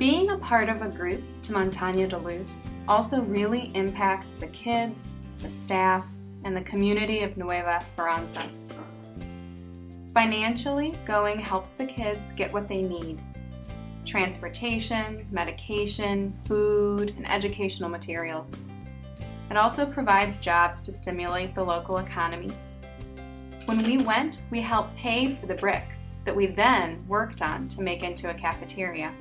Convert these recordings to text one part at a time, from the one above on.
Being a part of a group to Montagne de Luz also really impacts the kids, the staff, and the community of Nueva Esperanza. Financially, going helps the kids get what they need: transportation, medication, food, and educational materials. It also provides jobs to stimulate the local economy. When we went, we helped pay for the bricks that we then worked on to make into a cafeteria.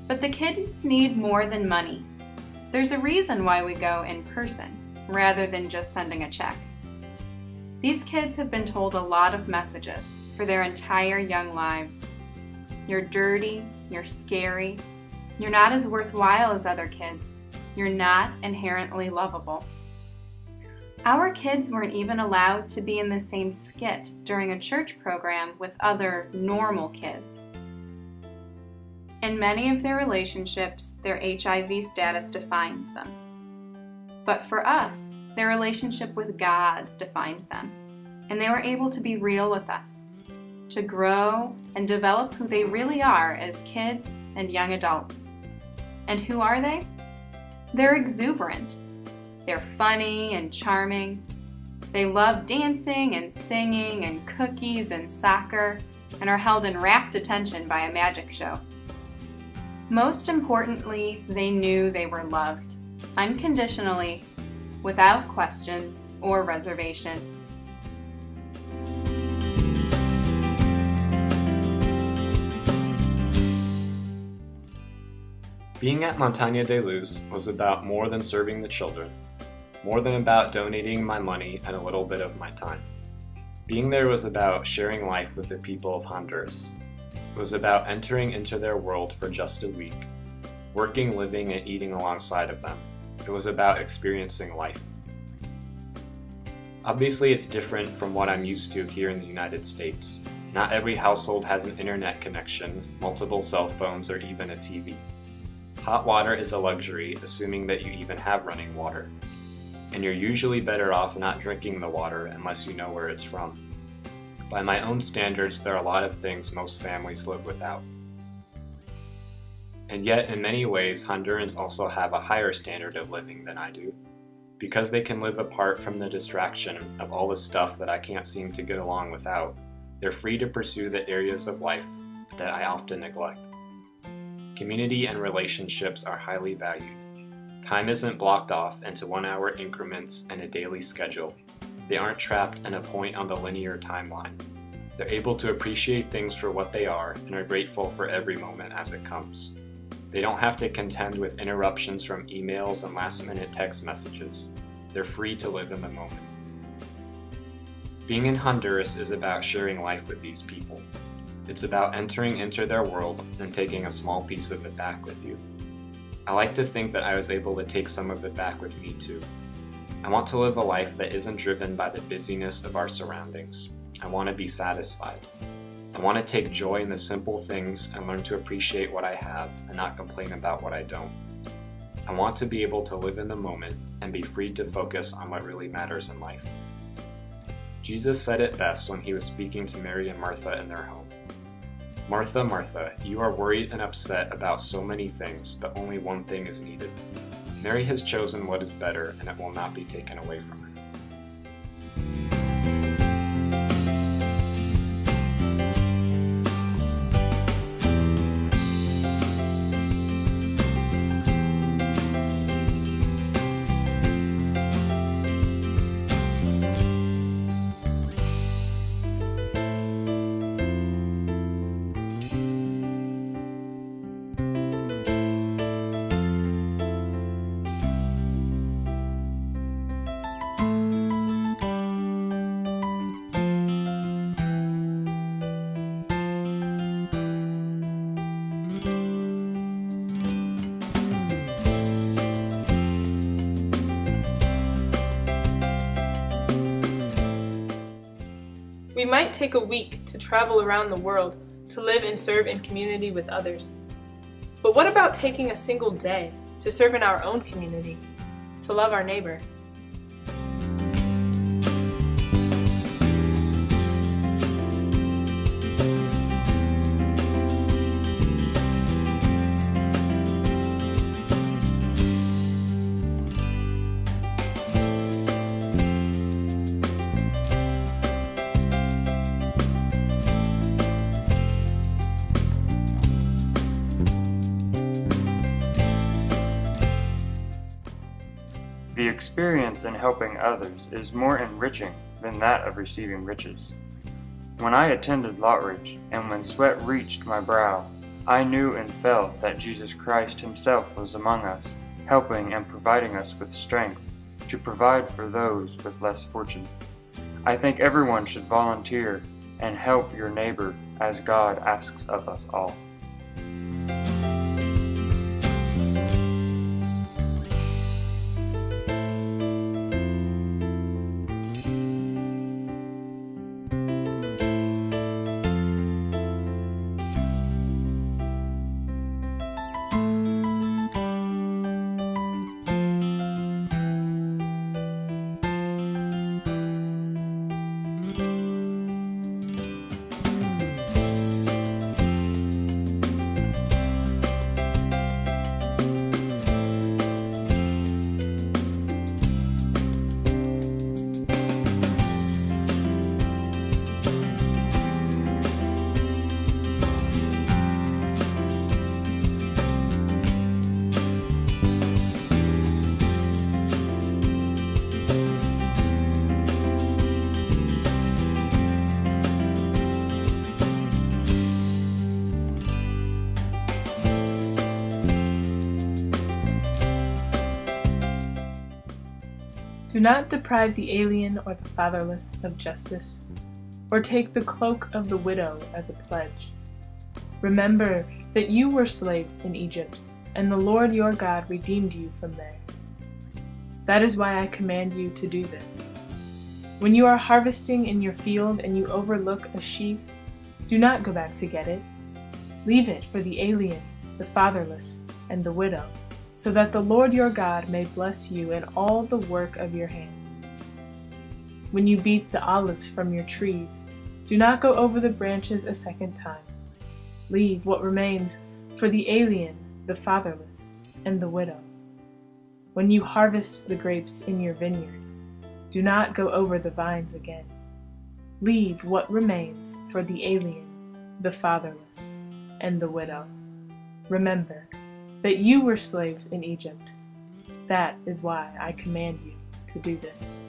But the kids need more than money. There's a reason why we go in person, rather than just sending a check. These kids have been told a lot of messages for their entire young lives. You're dirty, you're scary, you're not as worthwhile as other kids, you're not inherently lovable. Our kids weren't even allowed to be in the same skit during a church program with other normal kids. In many of their relationships, their HIV status defines them. But for us, their relationship with God defined them, and they were able to be real with us, to grow and develop who they really are as kids and young adults. And who are they? They're exuberant. They're funny and charming. They love dancing and singing and cookies and soccer, and are held in rapt attention by a magic show. Most importantly, they knew they were loved, unconditionally, without questions or reservation. Being at Montagne de Luz was about more than serving the children, more than about donating my money and a little bit of my time. Being there was about sharing life with the people of Honduras. It was about entering into their world for just a week, working, living, and eating alongside of them. It was about experiencing life. Obviously, it's different from what I'm used to here in the United States. Not every household has an internet connection, multiple cell phones, or even a TV. Hot water is a luxury, assuming that you even have running water. And you're usually better off not drinking the water unless you know where it's from. By my own standards, there are a lot of things most families live without. And yet, in many ways, Hondurans also have a higher standard of living than I do. Because they can live apart from the distraction of all the stuff that I can't seem to get along without, they're free to pursue the areas of life that I often neglect. Community and relationships are highly valued. Time isn't blocked off into 1-hour increments and a daily schedule. They aren't trapped in a point on the linear timeline. They're able to appreciate things for what they are and are grateful for every moment as it comes. They don't have to contend with interruptions from emails and last-minute text messages. They're free to live in the moment. Being in Honduras is about sharing life with these people. It's about entering into their world and taking a small piece of it back with you. I like to think that I was able to take some of it back with me too. I want to live a life that isn't driven by the busyness of our surroundings. I want to be satisfied. I want to take joy in the simple things and learn to appreciate what I have and not complain about what I don't. I want to be able to live in the moment and be free to focus on what really matters in life. Jesus said it best when he was speaking to Mary and Martha in their home. "Martha, Martha, you are worried and upset about so many things, but only one thing is needed. Mary has chosen what is better, and it will not be taken away from her." We might take a week to travel around the world to live and serve in community with others. But what about taking a single day to serve in our own community, to love our neighbor? experience in helping others is more enriching than that of receiving riches. When I attended Lottridge, and when sweat reached my brow, I knew and felt that Jesus Christ himself was among us, helping and providing us with strength to provide for those with less fortune. I think everyone should volunteer and help your neighbor as God asks of us all. Do not deprive the alien or the fatherless of justice, or take the cloak of the widow as a pledge. Remember that you were slaves in Egypt, and the Lord your God redeemed you from there. That is why I command you to do this. When you are harvesting in your field and you overlook a sheaf, do not go back to get it. Leave it for the alien, the fatherless, and the widow, so that the Lord your God may bless you in all the work of your hands. When you beat the olives from your trees, do not go over the branches a second time. Leave what remains for the alien, the fatherless, and the widow. When you harvest the grapes in your vineyard, do not go over the vines again. Leave what remains for the alien, the fatherless, and the widow. Remember that you were slaves in Egypt. That is why I command you to do this.